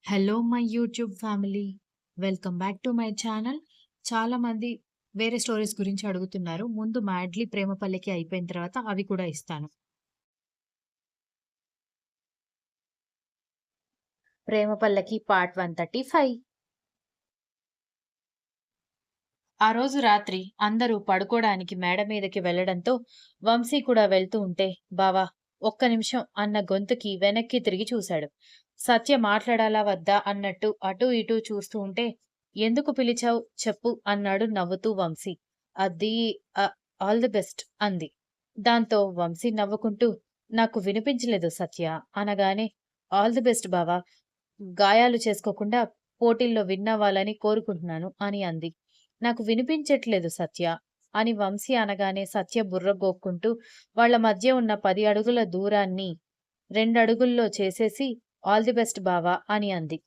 Hello my YouTube family. Welcome back to my channel. చాలామంది వేరే stories గురించి అడుగుతున్నారు. ముందు 'మ్యాడ్లీ ప్రేమ పల్లకి' అయిపోయిన తర్వాత అవి కూడా ఇస్తాను. 'ప్రేమ పల్లకి' పార్ట్ 135. ఆ రోజు రాత్రి అందరూ పడుకోడానికి మేడ మీదకి వెళ్ళడంతో వంశీ కూడా వెళ్తూ ఉంటే, బావా ఒక్క నిమిషం అన్న గొంతుకి వెనక్కి తిరిగి చూశాడు. సత్య మాట్లాడాలా వద్దా అన్నట్టు అటూ ఇటూ చూస్తూ ఉంటే, ఎందుకు పిలిచావు చెప్పు అన్నాడు నవ్వుతూ వంశీ. అది "అ- ఆల్ ది బెస్ట్" అంది. దాంతో వంశీ నవ్వుకుంటూ, నాకు వినిపించలేదు సత్య అనగానే, ఆల్ ది బెస్ట్ బావా, గాయాలు చేసుకోకుండా పోటీల్లో విన్ అవ్వాలని కోరుకుంటున్నాను అని అంది. నాకు వినిపించట్లేదు సత్య అని వంశీ అనగానే సత్య బుర్ర గోక్కుంటూ వాళ్ళ మధ్య ఉన్న 10 అడుగుల దూరాన్ని 2 అడుగుల్లో చేసేసి ఆల్ ది బెస్ట్ బావా అని అంది.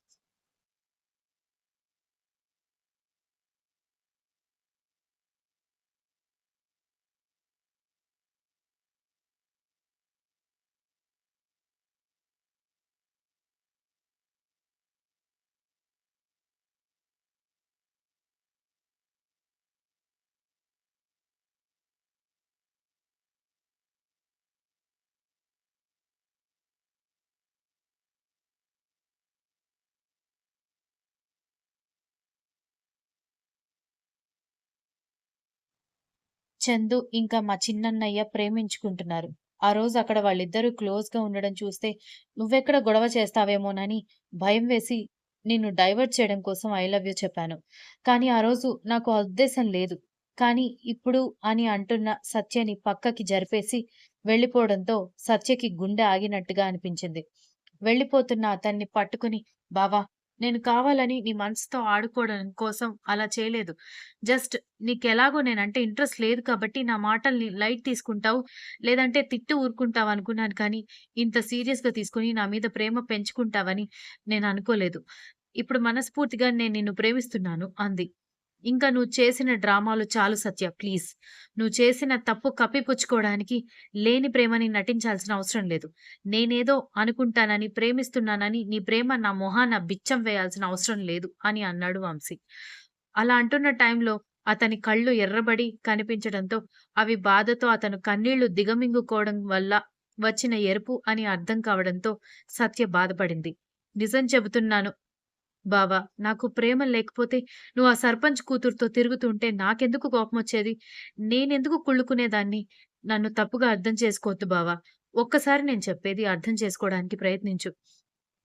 చందు ఇంకా మా చిన్నన్నయ్య ప్రేమించుకుంటున్నారు. ఆ రోజు అక్కడ వాళ్ళిద్దరూ క్లోజ్‌గా ఉండడం చూస్తే నువ్వెక్కడ గొడవ చేస్తావేమోనని భయం వేసి నిన్ను డైవర్ట్ చేయడం కోసం ఐ లవ్ యూ చెప్పాను. కానీ ఆ రోజు నాకు ఆ ఉద్దేశం లేదు. కానీ ఇప్పుడు అని అంటున్న సత్యని పక్కకి జరిపేసి వెళ్ళిపోవడంతో సత్యకి గుండె ఆగినట్టుగా అనిపించింది. వెళ్ళిపోతున్న అతన్ని పట్టుకుని, బావా నేను కావాలని నీ మనసుతో ఆడుకోవడం కోసం అలా చేయలేదు. జస్ట్ నీకెలాగో నేనంటే ఇంట్రెస్ట్ లేదు కాబట్టి నా మాటల్ని లైట్ తీసుకుంటావు, లేదంటే తిట్టి ఊరుకుంటావనుకున్నాను కానీ, ఇంత సీరియస్‌గా తీసుకొని నా మీద ప్రేమ పెంచుకుంటావని నేననుకోలేదు. ఇప్పుడు మనస్ఫూర్తిగా నేను నిన్ను ప్రేమిస్తున్నాను అంది. ఇంక నువ్వు చేసిన డ్రామాలు చాలు సత్య ప్లీజ్. నువ్వు చేసిన తప్పు కప్పిపుచ్చుకోవడానికి లేని ప్రేమని నటించాల్సిన అవసరం లేదు. నేనేదో అనుకుంటానని, ప్రేమిస్తున్నానని నీ ప్రేమ నా మొహాన బిచ్చం వేయాల్సిన అవసరం లేదు అని అన్నాడు వంశీ. అలా అంటున్న టైంలో అతని కళ్ళు ఎర్రబడి కనిపించడంతో అవి బాధతో అతను కన్నీళ్లు దిగమింగుకోవడం వల్ల వచ్చిన ఎరుపు అని అర్థం కావడంతో సత్య బాధపడింది. నిజం చెబుతున్నాను బావ, నాకు ప్రేమ లేకపోతే నువ్వు ఆ సర్పంచ్ కూతురుతో తిరుగుతుంటే నాకెందుకు కోపమొచ్చేది? నేనెందుకు కుళ్ళుకునేదాన్ని? నన్ను తప్పుగా అర్థం చేసుకోవద్దు బావ. ఒక్కసారి నేను చెప్పేది అర్థం చేసుకోవడానికి ప్రయత్నించు.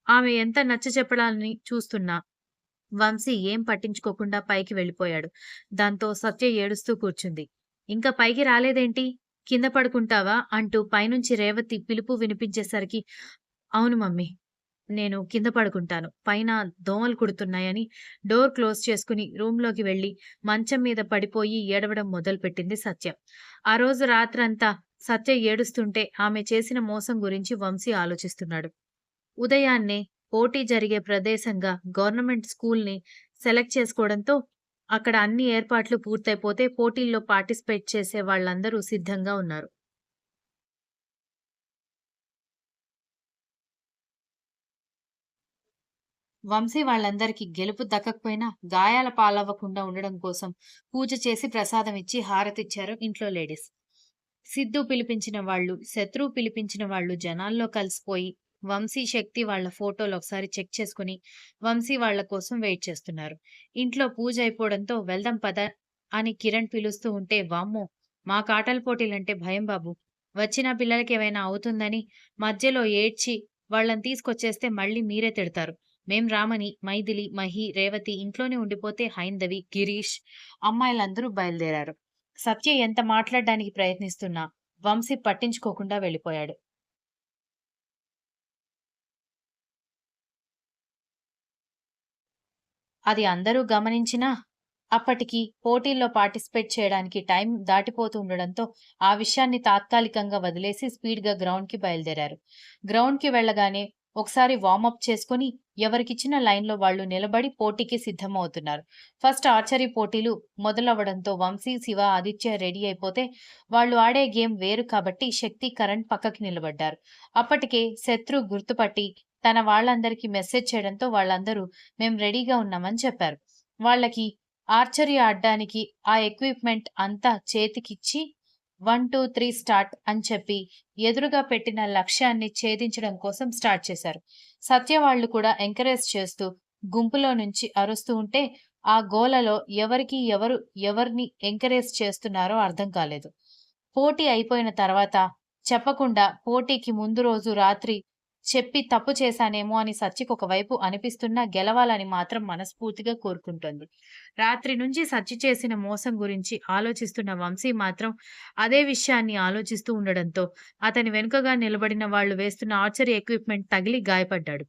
ఆమె ఎంత నచ్చచెప్పడాలని చూస్తున్నా వంశీ ఏం పట్టించుకోకుండా పైకి వెళ్ళిపోయాడు. దాంతో సత్య ఏడుస్తూ కూర్చుంది. ఇంకా పైకి రాలేదేంటి? కింద పడుకుంటావా? అంటూ పైనుంచి రేవతి పిలుపు వినిపించేసరికి, అవును మమ్మీ. నేను కింద పడుకుంటాను. పైన దోమలు కుడుతున్నాయని డోర్ క్లోజ్ చేసుకుని రూమ్‌లోకి వెళ్లి మంచం మీద పడిపోయి ఏడవడం మొదలుపెట్టింది సత్య. ఆ రోజు రాత్రంతా సత్య ఏడుస్తుంటే ఆమె చేసిన మోసం గురించి వంశీ ఆలోచిస్తున్నాడు. ఉదయాన్నే పోటీ జరిగే ప్రదేశంగా గవర్నమెంట్ స్కూల్‌ని సెలెక్ట్ చేసుకోవడంతో అక్కడ అన్ని ఏర్పాట్లు పూర్తయిపోతే పోటీల్లో పార్టిసిపేట్ చేసే వాళ్ళందరూ సిద్ధంగా ఉన్నారు. వంశీ వాళ్ళందరికీ గెలుపు దక్కకపోయినా గాయాల పాలవ్వకుండా ఉండడం కోసం పూజ చేసి ప్రసాదం ఇచ్చి హారతిచ్చారు ఇంట్లో లేడీస్. సిద్ధు పిలిపించిన వాళ్ళు, శత్రువు పిలిపించిన వాళ్ళు జనాల్లో కలిసిపోయి వంశీ, శక్తి వాళ్ళ ఫోటోలు ఒకసారి చెక్ చేసుకుని వంశీ వాళ్ళ కోసం వెయిట్ చేస్తున్నారు. ఇంట్లో పూజ అయిపోవడంతో వెళ్దాం పద అని కిరణ్ పిలుస్తూ ఉంటే, వామ్మో మాకు ఆటల పోటీలంటే భయం బాబు. వచ్చిన పిల్లలకేమైనా అవుతుందని మధ్యలో ఏడ్చి వాళ్ళని తీసుకొచ్చేస్తే మళ్ళీ మీరే తిడతారు. మేం రామని, మైథిలి, మహి, రేవతి ఇంట్లోనే ఉండిపోతే హైందవి, గిరీష్ అమ్మాయిలందరూ బయలుదేరారు. సత్య ఎంత మాట్లాడ్డానికి ప్రయత్నిస్తున్నా వంశీ పట్టించుకోకుండా వెళ్ళిపోయాడు. అది అందరూ గమనించినా అప్పటికి పోటీల్లో పార్టిసిపేట్ చేయడానికి టైం దాటిపోతూ ఉండడంతో ఆ విషయాన్ని తాత్కాలికంగా వదిలేసి స్పీడ్‌గా గ్రౌండ్‌కి బయలుదేరారు. గ్రౌండ్‌కి వెళ్ళగానే ఒకసారి వార్మప్ చేసుకొని ఎవరికిచ్చిన లైన్‌లో వాళ్ళు నిలబడి పోటీకి సిద్ధమవుతున్నారు. ఫస్ట్ ఆర్చరీ పోటీలు మొదలవ్వడంతో వంశీ, శివ, ఆదిత్య రెడీ అయిపోతే వాళ్ళు ఆడే గేమ్ వేరు కాబట్టి శక్తి, కరణ్ పక్కకి నిలబడ్డారు. అప్పటికే శత్రు గుర్తుపట్టి తన వాళ్ళందరికీ మెసేజ్ చేయడంతో వాళ్ళందరూ "మేము రెడీగా ఉన్నామని" చెప్పారు. వాళ్ళకి ఆర్చరీ ఆడ్డానికి ఆ ఎక్విప్‌మెంట్ అంతా చేతికిచ్చి 1, 2, 3 స్టార్ట్ అని చెప్పి ఎదురుగా పెట్టిన లక్ష్యాన్ని ఛేదించడం కోసం స్టార్ట్ చేశారు. సత్య వాళ్ళు కూడా ఎంకరేజ్ చేస్తూ గుంపులో నుంచి అరుస్తూ ఉంటే ఆ గోలలో ఎవరిని ఎంకరేజ్ చేస్తున్నారో అర్థం కాలేదు. పోటీ అయిపోయిన తర్వాత చెప్పకుండా పోటీకి ముందు రోజు రాత్రి చెప్పి తప్పు చేశానేమో అని సచ్చికి ఒకవైపు అనిపిస్తున్నా గెలవాలని మాత్రం మనస్ఫూర్తిగా కోరుకుంటోంది. రాత్రి నుంచి సచ్చి చేసిన మోసం గురించి ఆలోచిస్తున్న వంశీ మాత్రం అదే విషయాన్ని ఆలోచిస్తూ ఉండడంతో అతని వెనుకగా నిలబడిన వాళ్ళు వేస్తున్న ఆర్చరీ ఎక్విప్‌మెంట్ తగిలి గాయపడ్డాడు.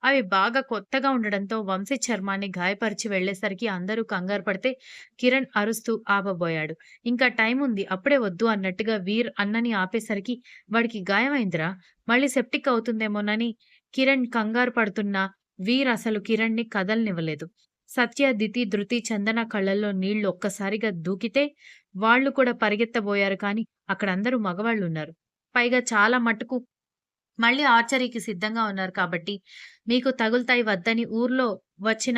అవి బాగా కొత్తగా ఉండడంతో వంశీ చర్మాన్ని గాయపరిచి వెళ్ళేసరికి అందరూ కంగారు పడితే కిరణ్ అరుస్తూ ఆపబోయాడు. ఇంకా టైముంది అప్పుడే వద్దు అన్నట్టుగా వీర్ అన్నని ఆపేసరికి వాడికి గాయమైందిరా! మళ్ళీ సెప్టిక్ అవుతుందేమోనని కిరణ్ కంగారు పడుతున్నా వీర్ అసలు కిరణ్‌ని కదలనివ్వలేదు. సత్య, దితి, ధృతి, చందన కళ్ళల్లో నీళ్లు ఒక్కసారిగా దూకితే వాళ్ళు కూడా పరిగెత్తబోయారు కానీ అక్కడ అందరూ మగవాళ్ళున్నారు. పైగా చాలా మటుకు మళ్ళీ ఆర్చరీకి సిద్ధంగా ఉన్నారు కాబట్టి, మీకు తగులుతాయి వద్దని ఊర్లో వచ్చిన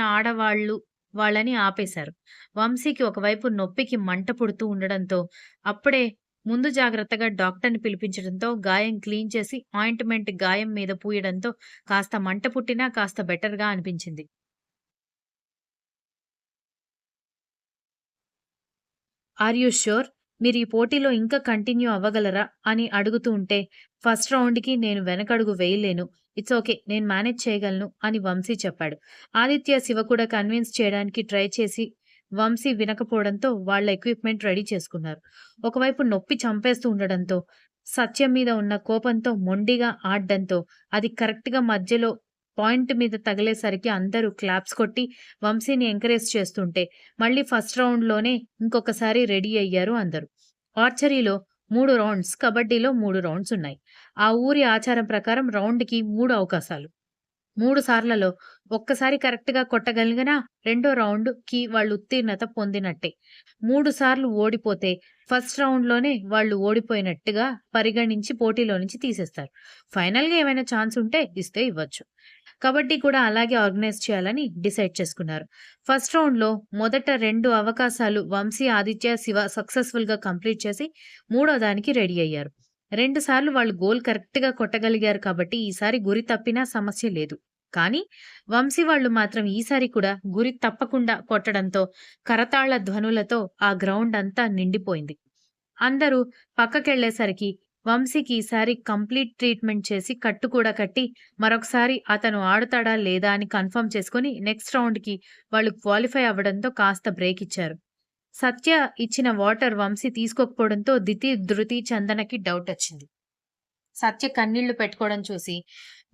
వాళ్ళని ఆపేశారు. వంశీకి ఒకవైపు నొప్పికి మంట పుడుతూ ఉండడంతో, అప్పుడే ముందు జాగ్రత్తగా డాక్టర్‌ని పిలిపించడంతో గాయం క్లీన్ చేసి ఆయింట్‌మెంట్ గాయం మీద పూయడంతో కాస్త మంట పుట్టినా కాస్త బెటర్‌గా అనిపించింది. Are you sure? మీరు ఈ పోటీలో ఇంకా కంటిన్యూ అవ్వగలరా? అని అడుగుతూ ఉంటే, ఫస్ట్ రౌండ్‌కి నేను వెనకడుగు వేయలేను. It's okay. నేను మేనేజ్ చేయగలను అని వంశీ చెప్పాడు. ఆదిత్య, శివ కూడా కన్విన్స్ చేయడానికి ట్రై చేసి వంశీ వినకపోవడంతో వాళ్ళ ఎక్విప్‌మెంట్ రెడీ చేసుకున్నారు. ఒకవైపు నొప్పి చంపేస్తూ ఉండడంతో, సత్యం మీద ఉన్న కోపంతో మొండిగా ఆడ్డంతో, అది కరెక్ట్‌గా మధ్యలో పాయింట్ మీద తగిలేసరికి అందరూ క్లాప్స్ కొట్టి వంశీని ఎంకరేజ్ చేస్తుంటే, మళ్ళీ ఫస్ట్ రౌండ్‌లోనే ఇంకొకసారి రెడీ అయ్యారు అందరూ. ఆర్చరీలో 3 రౌండ్స్, కబడ్డీలో 3 రౌండ్స్ ఉన్నాయి. ఆ ఊరి ఆచారం ప్రకారం రౌండ్‌కి 3 అవకాశాలు. 3 సార్లలో ఒక్కసారి కరెక్ట్‌గా కొట్టగలిగినా రెండో రౌండ్‌కి వాళ్ళు ఉత్తీర్ణత పొందినట్టే. 3 సార్లు ఓడిపోతే ఫస్ట్ రౌండ్‌లోనే వాళ్ళు ఓడిపోయినట్టుగా పరిగణించి పోటీలో నుంచి తీసేస్తారు. ఫైనల్‌గా ఏమైనా ఛాన్స్ ఉంటే ఇస్తే ఇవ్వచ్చు. కబడ్డీ కూడా అలాగే ఆర్గనైజ్ చేయాలని డిసైడ్ చేసుకున్నారు. ఫస్ట్ రౌండ్‌లో మొదట 2 అవకాశాలు వంశీ, ఆదిత్య, శివ సక్సెస్‌ఫుల్‌గా కంప్లీట్ చేసి మూడో దానికి రెడీ అయ్యారు. 2 సార్లు వాళ్ళు గోల్ కరెక్ట్‌గా కొట్టగలిగారు కాబట్టి ఈసారి గురి తప్పినా సమస్య లేదు. కానీ వంశీ వాళ్ళు మాత్రం ఈసారి కూడా గురి తప్పకుండా కొట్టడంతో కరతాళ ధ్వనులతో ఆ గ్రౌండ్ అంతా నిండిపోయింది. అందరూ పక్కకెళ్ళేసరికి వంశీకి ఈసారి కంప్లీట్ ట్రీట్‌మెంట్ చేసి కట్టు కూడా కట్టి, మరొకసారి అతను ఆడుతాడా లేదా అని కన్ఫర్మ్ చేసుకొని నెక్స్ట్ రౌండ్‌కి వాళ్ళు క్వాలిఫై అవ్వడంతో కాస్త బ్రేక్ ఇచ్చారు. సత్య ఇచ్చిన వాటర్ వంశీ తీసుకోకపోవడంతో దితి, ధృతి, చందనకి డౌటొచ్చింది. సత్య కన్నీళ్లు పెట్టుకోవడం చూసి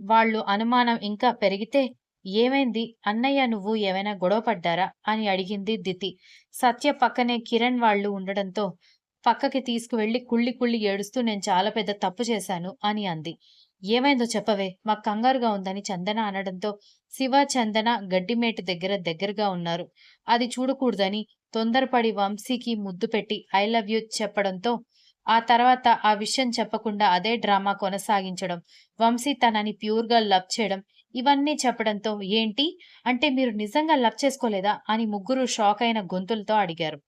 వాళ్ళు అనుమానం ఇంకా పెరిగితే, "ఏమైంది? అన్నయ్య నువ్వు ఏమైనా గొడవ పడ్డారా?" అని అడిగింది దితి. సత్య పక్కనే కిరణ్ వాళ్ళు ఉండడంతో పక్కకి తీసుకువెళ్లి కుళ్ళి కుళ్ళి ఏడుస్తూ "నేను చాలా పెద్ద తప్పు చేశాను" అని అంది. "ఏమైందో చెప్పవే? మాకు కంగారుగా ఉందని" చందన అనడంతో శివ, చందన గడ్డిమేటు దగ్గరగా ఉన్నారు. అది చూడకూడదని తొందరపడి వంశీకి ముద్దు పెట్టి "ఐ లవ్ యూ" చెప్పడంతో ఆ తర్వాత ఆ విషయం చెప్పకుండా అదే డ్రామా కొనసాగించడం, వంశీ తనని ప్యూర్‌గా లవ్ చేయడం, ఇవన్నీ చెప్పడంతో "ఏంటి? అంటే మీరు నిజంగా లవ్ చేసుకోలేదా?" అని ముగ్గురు షాకయిన గొంతులతో అడిగారు.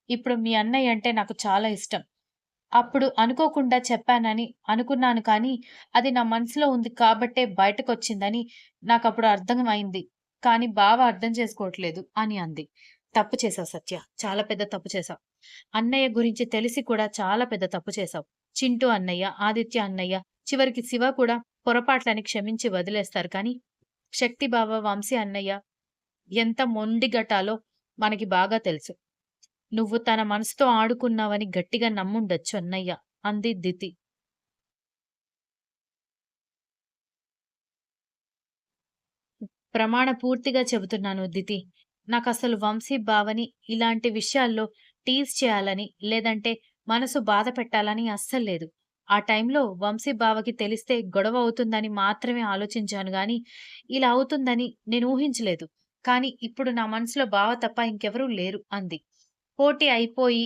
"ఇప్పుడు మీ అన్నయ్య అంటే నాకు చాలా ఇష్టం. అప్పుడు అనుకోకుండా చెప్పానని అనుకున్నాను కానీ, అది నా మనసులో ఉంది కాబట్టే బయటకొచ్చిందని నాకప్పుడు అర్థమయింది. కానీ బావ అర్థం చేసుకోవట్లేదు" అని అంది. "తప్పు చేశావు సత్య. చాలా పెద్ద తప్పు చేశావు. అన్నయ్య గురించి తెలిసి కూడా చాలా పెద్ద తప్పు చేశావు. చింటూ అన్నయ్య, ఆదిత్య అన్నయ్య, చివరికి శివ కూడా పొరపాట్లని క్షమించి వదిలేస్తారు కానీ, శక్తి బావ, వంశీ అన్నయ్య ఎంత మొండిగటాలో మనకి బాగా తెలుసు. నువ్వు తన మనసుతో ఆడుకున్నావని గట్టిగా నమ్ముండొచ్చు అన్నయ్య" అంది దితి. ప్రమాణ పూర్తిగా చెబుతున్నాను దితి. నాకసలు వంశీ బావని ఇలాంటి విషయాల్లో టీజ్ చేయాలని, లేదంటే మనసు బాధ పెట్టాలని అస్సలు లేదు. ఆ టైంలో వంశీ బావకి తెలిస్తే గొడవ అవుతుందని మాత్రమే ఆలోచించాను గానీ, ఇలా అవుతుందని నేను ఊహించలేదు. కానీ ఇప్పుడు నా మనసులో బావ తప్ప ఇంకెవరూ లేరు అంది. పోటీ అయిపోయి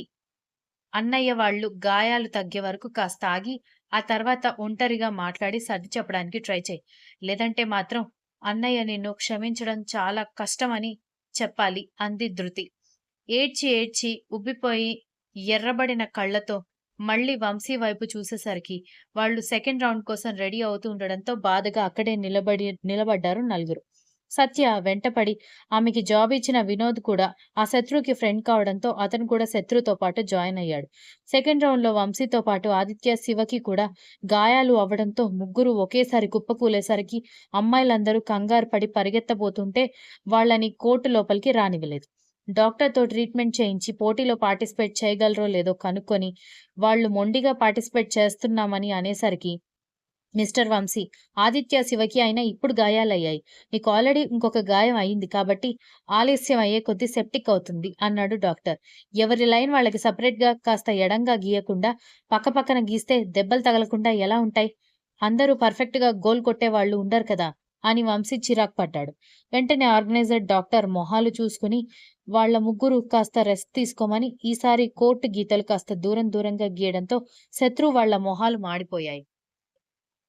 అన్నయ్య వాళ్ళు గాయాలు తగ్గే వరకు కాస్త ఆగి, ఆ తర్వాత ఒంటరిగా మాట్లాడి సర్ది చెప్పడానికి ట్రై చెయి. లేదంటే మాత్రం అన్నయ్య నిన్ను క్షమించడం చాలా కష్టమని చెప్పాలి అంది ధృతి. ఏడ్చి ఏడ్చి ఉబ్బిపోయి ఎర్రబడిన కళ్ళతో మళ్ళీ వంశీ వైపు చూసేసరికి వాళ్ళు సెకండ్ రౌండ్ కోసం రెడీ అవుతూ ఉండడంతో బాధగా అక్కడే నిలబడ్డారు నలుగురు. సత్య వెంటపడి ఆమెకి జాబ్ ఇచ్చిన వినోద్ కూడా ఆ శత్రువుకి ఫ్రెండ్ కావడంతో అతను కూడా శత్రుతో పాటు జాయిన్ అయ్యాడు. సెకండ్ రౌండ్‌లో వంశీతో పాటు ఆదిత్య, శివకి కూడా గాయాలు అవ్వడంతో ముగ్గురు ఒకేసారి కుప్పకూలేసరికి అమ్మాయిలందరూ కంగారు పడి పరిగెత్తబోతుంటే వాళ్ళని కోర్టు లోపలికి రానివ్వలేదు. డాక్టర్‌తో ట్రీట్‌మెంట్ చేయించి పోటీలో పార్టిసిపేట్ చేయగలరో లేదో కనుక్కొని వాళ్ళు మొండిగా పార్టిసిపేట్ చేస్తున్నామని అనేసరికి మిస్టర్ వంశీ, ఆదిత్య, శివకి అయినా ఇప్పుడు గాయాలయ్యాయి. నీకు ఆల్రెడీ ఇంకొక గాయం అయింది కాబట్టి ఆలస్యం అయ్యే కొద్దీ సెప్టిక్ అవుతుంది అన్నాడు డాక్టర్. ఎవరి లైన్ వాళ్ళకి సెపరేట్‌గా కాస్త ఎడంగా గీయకుండా పక్కపక్కన గీస్తే దెబ్బలు తగలకుండా ఎలా ఉంటాయి? అందరూ పర్ఫెక్ట్‌గా గోల్ కొట్టేవాళ్ళు ఉండరు కదా! అని వంశీ చిరాకు పడ్డాడు. వెంటనే ఆర్గనైజర్ డాక్టర్ మొహాలు చూసుకుని వాళ్ళ ముగ్గురు కాస్త రెస్ట్ తీసుకోమని ఈసారి కోర్టు గీతలు కాస్త దూరం దూరంగా గీయడంతో శత్రువు వాళ్ళ మొహాలు మాడిపోయాయి.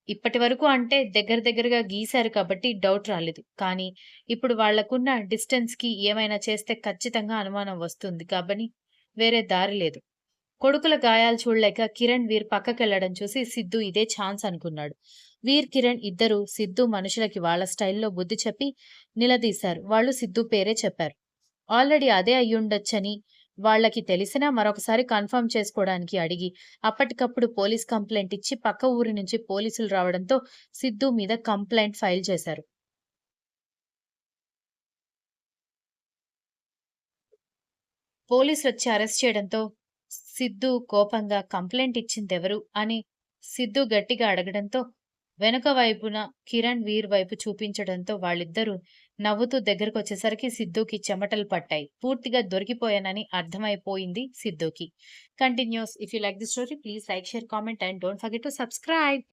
ఇప్పటివరకు అంటే దగ్గరగా గీశారు కాబట్టి డౌట్ రాలేదు. కానీ ఇప్పుడు వాళ్ళకున్న డిస్టెన్స్‌కి ఏమైనా చేస్తే ఖచ్చితంగా అనుమానం వస్తుంది కాబట్టి వేరే దారి లేదు. కొడుకుల గాయాలు చూడలేక కిరణ్, వీర్ పక్కకెళ్లడం చూసి సిద్ధు ఇదే ఛాన్స్ అనుకున్నాడు. వీర్, కిరణ్ ఇద్దరూ సిద్ధు మనుషులకి వాళ్ళ స్టైల్‌లో బుద్ధి చెప్పి నిలదీశారు. వాళ్ళు సిద్ధు పేరే చెప్పారు. ఆల్రెడీ అదే అయ్యుండొచ్చని వాళ్ళకి తెలిసినా మరొకసారి కన్ఫర్మ్ చేసుకోడానికి అడిగి, అప్పటికప్పుడు పోలీస్ కంప్లెయింట్ ఇచ్చి పక్క ఊరి నుంచి పోలీసులు రావడంతో సిద్ధు మీద కంప్లెయింట్ ఫైల్ చేశారు. పోలీసులొచ్చి అరెస్ట్ చేయడంతో సిద్ధు కోపంగా కంప్లెయింట్ ఇచ్చిందెవరు అని సిద్ధు గట్టిగా అడగడంతో వెనుక వైపున కిరణ్, వీర్ వైపు చూపించడంతో వాళ్ళిద్దరూ నవ్వుతూ దగ్గరకొచ్చేసరికి సిద్ధుకి చెమటలు పట్టాయి. పూర్తిగా దొరికిపోయానని అర్థమైపోయింది సిద్ధుకి. Continues. If you like the story please like, share, comment and don't forget to subscribe.